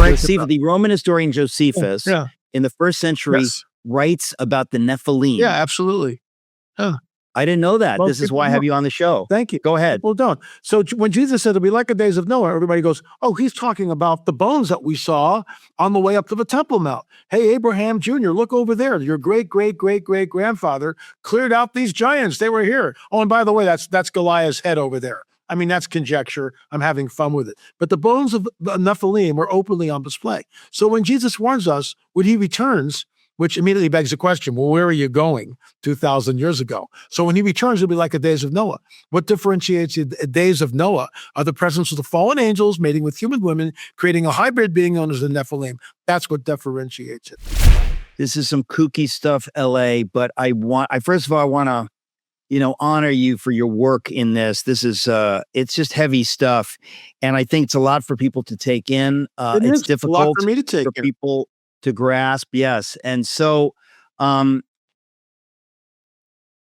writes Josephus, about. the Roman historian Josephus, Yeah. in the first century, Yes. writes about the Nephilim. Yeah, absolutely. I didn't know that. Most This is people why I have don't. you on the show. Thank you. Go ahead. People don't. So when Jesus said it'll be like the days of Noah, everybody goes, oh, he's talking about the bones that we saw on the way up to the Temple Mount. Hey, Abraham Jr., look over there. Your great-great-great-great-grandfather cleared out these giants. They were here. Oh, and by the way, that's Goliath's head over there. I mean, that's conjecture. I'm having fun with it. But the bones of the Nephilim were openly on display. So when Jesus warns us, when he returns, which immediately begs the question, well, where are you going 2,000 years ago? So when he returns, it'll be like the days of Noah. What differentiates the days of Noah are the presence of the fallen angels mating with human women, creating a hybrid being known as the Nephilim. That's what differentiates it. This is some kooky stuff, LA, but I first of all, I want to, honor you for your work in this. This is, it's just heavy stuff. And I think it's a lot for people to take in. It's difficult a lot for me to take in. People to grasp. Yes. And so,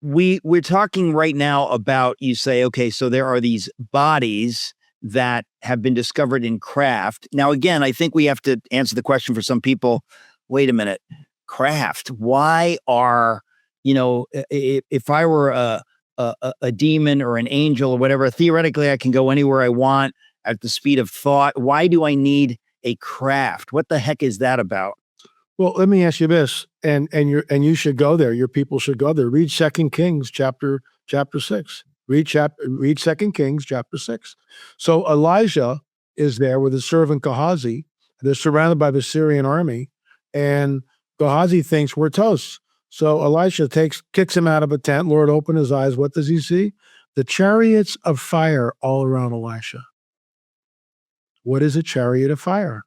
we're talking right now about, you say, okay, so there are these bodies that have been discovered in craft. Now, again, I think we have to answer the question for some people. Wait a minute, craft. Why are, if I were a demon or an angel or whatever, theoretically, I can go anywhere I want at the speed of thought. Why do I need a craft? What the heck is that about? Well, let me ask you this, and you should go there. Your people should go there. Read 2 Kings chapter 6. Read 2 Kings chapter 6. So Elijah is there with his servant Gehazi. They're surrounded by the Syrian army, and Gehazi thinks we're toast. So Elisha kicks him out of a tent. Lord, open his eyes. What does he see? The chariots of fire all around Elisha. What is a chariot of fire?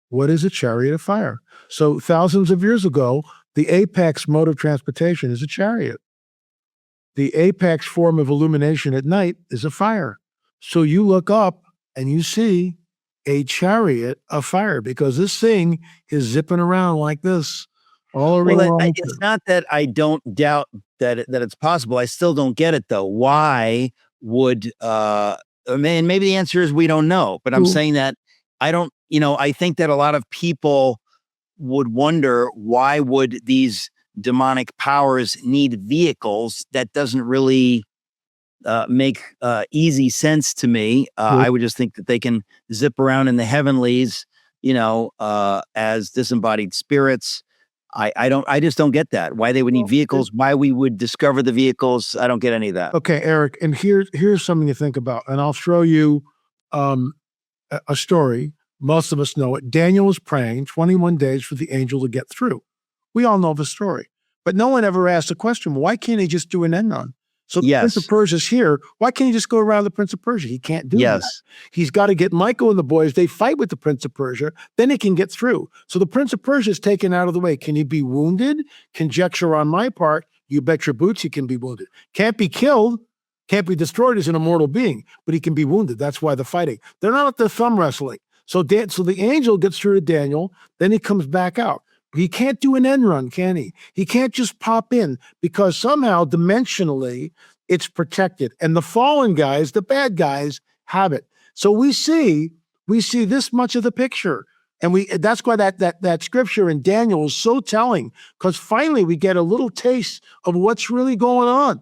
What is a chariot of fire? So thousands of years ago, the apex mode of transportation is a chariot. The apex form of illumination at night is a fire. So you look up and you see a chariot of fire because this thing is zipping around like this all around. Well, it's not that I don't doubt that it's possible. I still don't get it though. Why would maybe the answer is we don't know, but I'm saying that I don't, I think that a lot of people would wonder, why would these demonic powers need vehicles? That doesn't really make easy sense to me. I would just think that they can zip around in the heavenlies, as disembodied spirits. I just don't get that. Why they would need vehicles, why we would discover the vehicles. I don't get any of that. Okay, Eric, and here's something to think about. And I'll show you a story. Most of us know it. Daniel was praying 21 days for the angel to get through. We all know the story. But no one ever asked the question, why can't he just do an end run? So the Prince of Persia's here. Why can't he just go around the Prince of Persia? He can't do that. He's got to get Michael and the boys. They fight with the Prince of Persia. Then he can get through. So the Prince of Persia is taken out of the way. Can he be wounded? Conjecture on my part. You bet your boots he can be wounded. Can't be killed. Can't be destroyed as an immortal being. But he can be wounded. That's why they're fighting. They're not at the thumb wrestling. So the angel gets through to Daniel. Then he comes back out. He can't do an end run, can he? He can't just pop in because somehow dimensionally it's protected. And the fallen guys, the bad guys, have it. So we see this much of the picture. And that's why that scripture in Daniel is so telling, because finally we get a little taste of what's really going on.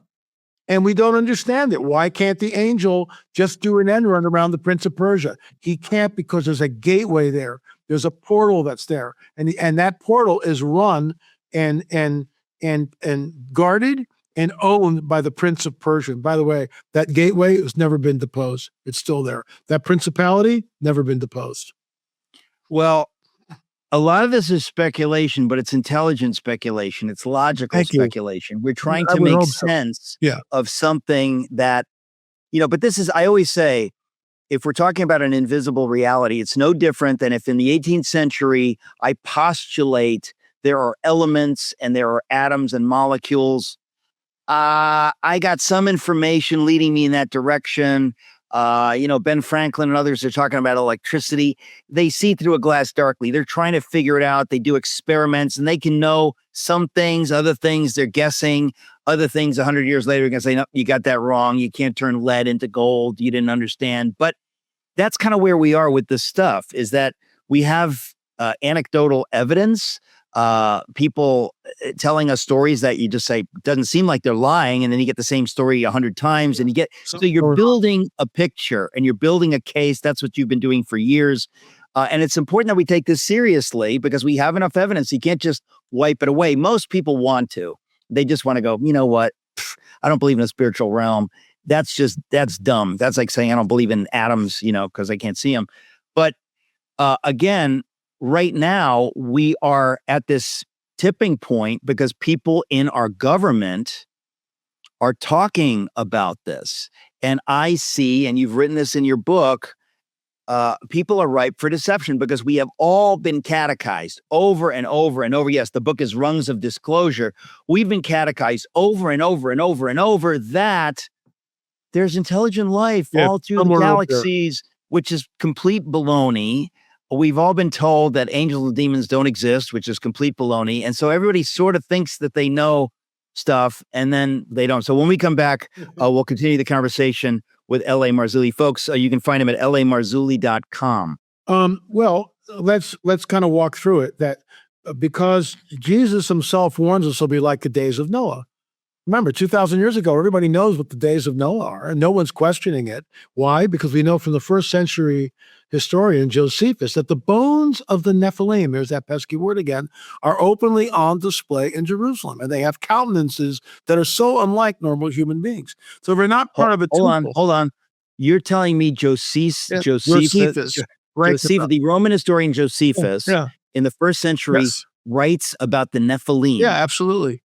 And we don't understand it. Why can't the angel just do an end run around the Prince of Persia? He can't because there's a gateway there. There's a portal that's there. And that portal is run and guarded and owned by the Prince of Persia. By the way, that gateway has never been deposed. It's still there. That principality, never been deposed. Well, a lot of this is speculation, but it's intelligent speculation. It's logical speculation. We're trying to make sense of something that, but this is, I always say, if we're talking about an invisible reality, it's no different than if in the 18th century, I postulate there are elements and there are atoms and molecules. I got some information leading me in that direction. Ben Franklin and others are talking about electricity. They see through a glass darkly. They're trying to figure it out. They do experiments and they can know some things, other things they're guessing, other things 100 years later, you're going to say, no, you got that wrong. You can't turn lead into gold. You didn't understand. But that's kind of where we are with this stuff, is that we have anecdotal evidence, people telling us stories that you just say doesn't seem like they're lying, and then you get the same story 100 times, and so you're building a picture and you're building a case. That's what you've been doing for years, and it's important that we take this seriously because we have enough evidence. You can't just wipe it away. Most people want to. They just want to go, you know what? I don't believe in a spiritual realm. That's dumb. That's like saying I don't believe in atoms, because I can't see them. But again, right now, we are at this tipping point because people in our government are talking about this. And I see, and you've written this in your book, people are ripe for deception because we have all been catechized over and over and over. Yes, the book is Rungs of Disclosure. We've been catechized over and over and over and over that there's intelligent life all through the galaxies, which is complete baloney. We've all been told that angels and demons don't exist, which is complete baloney. And so everybody sort of thinks that they know stuff, and then they don't. So when we come back, we'll continue the conversation with L.A. Marzulli. Folks, you can find him at lamarzulli.com. Well, let's kind of walk through it. That because Jesus himself warns us, it'll be like the days of Noah. Remember, 2,000 years ago, everybody knows what the days of Noah are, and no one's questioning it. Why? Because we know from the first century historian Josephus that the bones of the Nephilim, there's that pesky word again, are openly on display in Jerusalem, and they have countenances that are so unlike normal human beings. So we're not part of a temple. Hold on. You're telling me Josephus, right? Josephus, the Roman historian Josephus, in the first century, writes about the Nephilim. Yeah, absolutely.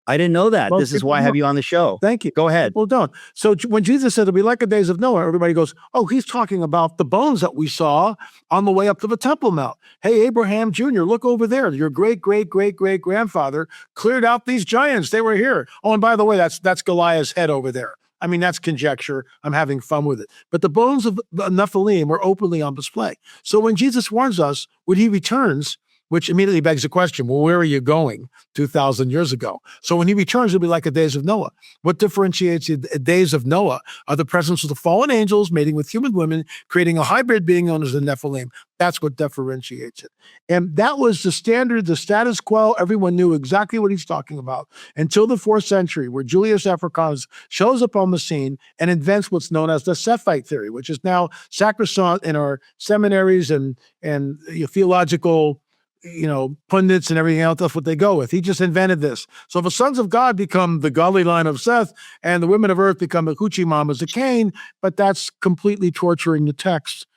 I didn't know that. This is why I have you on the show. Thank you. Go ahead. People don't. So when Jesus said it'll be like the days of Noah, everybody goes, oh, he's talking about the bones that we saw on the way up to the Temple Mount. Hey, Abraham Jr., look over there. Your great-great-great-great-grandfather cleared out these giants. They were here. Oh, and by the way, that's Goliath's head over there. I mean, that's conjecture. I'm having fun with it. But the bones of the Nephilim were openly on display. So when Jesus warns us, when he returns, which immediately begs the question, well, where are you going 2,000 years ago? So when he returns, it'll be like the days of Noah. What differentiates the days of Noah are the presence of the fallen angels mating with human women, creating a hybrid being known as the Nephilim. That's what differentiates it. And that was the standard, the status quo. Everyone knew exactly what he's talking about until the 4th century, where Julius Africanus shows up on the scene and invents what's known as the Cephite theory, which is now sacrosanct in our seminaries and theological pundits and everything else. That's what they go with. He just invented this. So if the sons of God become the godly line of Seth and the women of earth become the hoochie mamas of Cain, but that's completely torturing the text.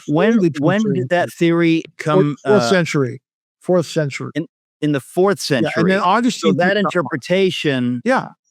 When did that theory come? 4th century. 4th century. In the 4th century. Yeah, and then Augustine. So that interpretation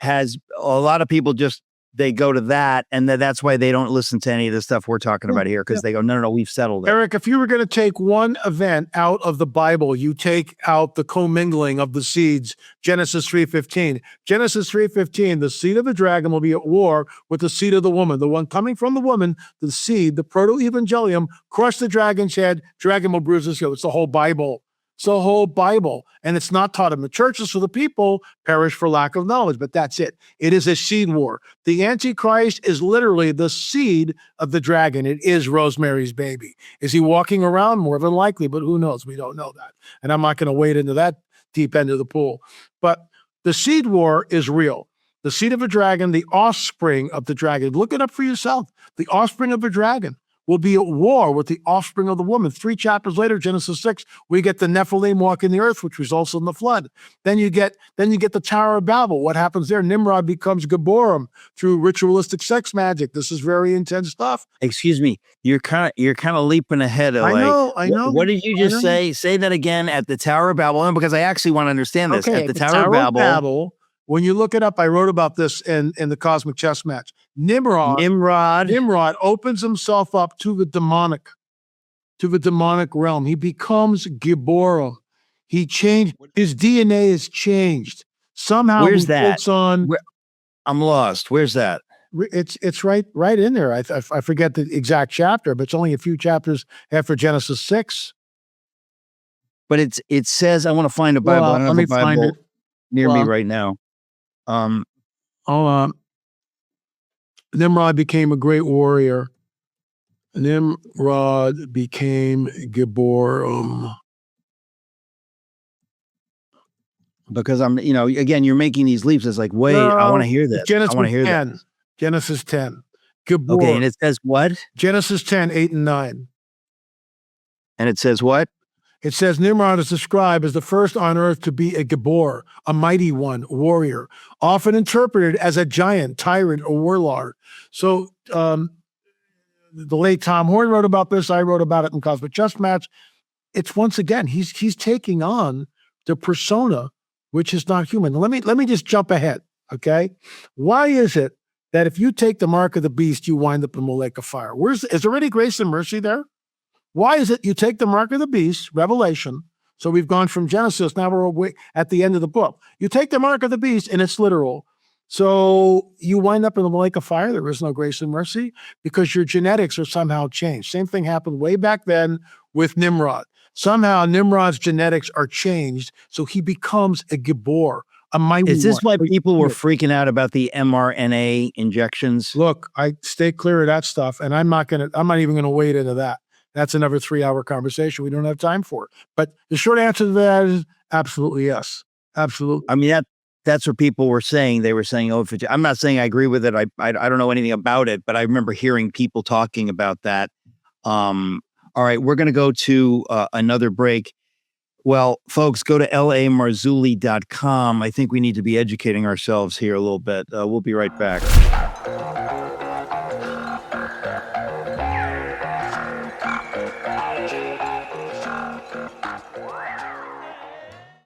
has a lot of people just, they go to that, and that's why they don't listen to any of the stuff we're talking about here, because they go, no, we've settled it. Eric, if you were going to take one event out of the Bible, you take out the commingling of the seeds, Genesis 3:15. Genesis 3:15, the seed of the dragon will be at war with the seed of the woman. The one coming from the woman, the seed, the proto-evangelium, crush the dragon's head, dragon will bruise his heel. It's the whole Bible. It's the whole Bible, and it's not taught in the churches, so the people perish for lack of knowledge, but that's it. It is a seed war. The Antichrist is literally the seed of the dragon. It is Rosemary's baby. Is he walking around? More than likely, but who knows? We don't know that, and I'm not going to wade into that deep end of the pool. But the seed war is real. The seed of a dragon, the offspring of the dragon. Look it up for yourself. The offspring of a dragon will be at war with the offspring of the woman. 3 chapters later, Genesis 6, we get the Nephilim walking the earth, which results in the flood. Then you get the Tower of Babel. What happens there? Nimrod becomes Gibborim through ritualistic sex magic. This is very intense stuff. Excuse me, you're kind of leaping ahead. I know. What did you just say? Say that again. At the Tower of Babel, because I actually want to understand this. Okay, at the Tower of Babel. When you look it up, I wrote about this in the Cosmic Chess Match. Nimrod opens himself up to the demonic realm. He becomes Gibborim. He changed. His DNA is changed. Somehow where's that? I'm lost. Where's that? It's right in there. I forget the exact chapter, but it's only a few chapters after Genesis 6. But it says, I want to find a Bible. I don't have a Bible find it near me right now. Nimrod became a great warrior. Nimrod became Gibor. Because I'm, again, you're making these leaps. It's like, wait, I want to hear this. I want to hear that. Genesis 10. Gibor. Okay, and it says what? Genesis 10, 8 and 9. And it says what? It says Nimrod is described as the first on earth to be a Gibor, a mighty one, warrior, often interpreted as a giant, tyrant, or warlord. So the late Tom Horn wrote about this. I wrote about it in Cosmic Chess Match. It's once again, he's taking on the persona which is not human. Let me just jump ahead, okay? Why is it that if you take the mark of the beast, you wind up in the lake of fire? Is there any grace and mercy there? Why is it you take the mark of the beast, Revelation, so we've gone from Genesis, now we're at the end of the book. You take the mark of the beast, and it's literal. So you wind up in the lake of fire. There is no grace and mercy because your genetics are somehow changed. Same thing happened way back then with Nimrod. Somehow Nimrod's genetics are changed, so he becomes a Gibor, a mighty one. Is this why people were freaking out about the mRNA injections? Look, I stay clear of that stuff, and I'm not even gonna wade into that. That's another 3-hour conversation we don't have time for. But the short answer to that is absolutely yes. Absolutely. I mean, that's what people were saying. They were saying, oh, I'm not saying I agree with it. I don't know anything about it, but I remember hearing people talking about that. All right, we're going to go to another break. Well, folks, go to lamarzulli.com. I think we need to be educating ourselves here a little bit. We'll be right back.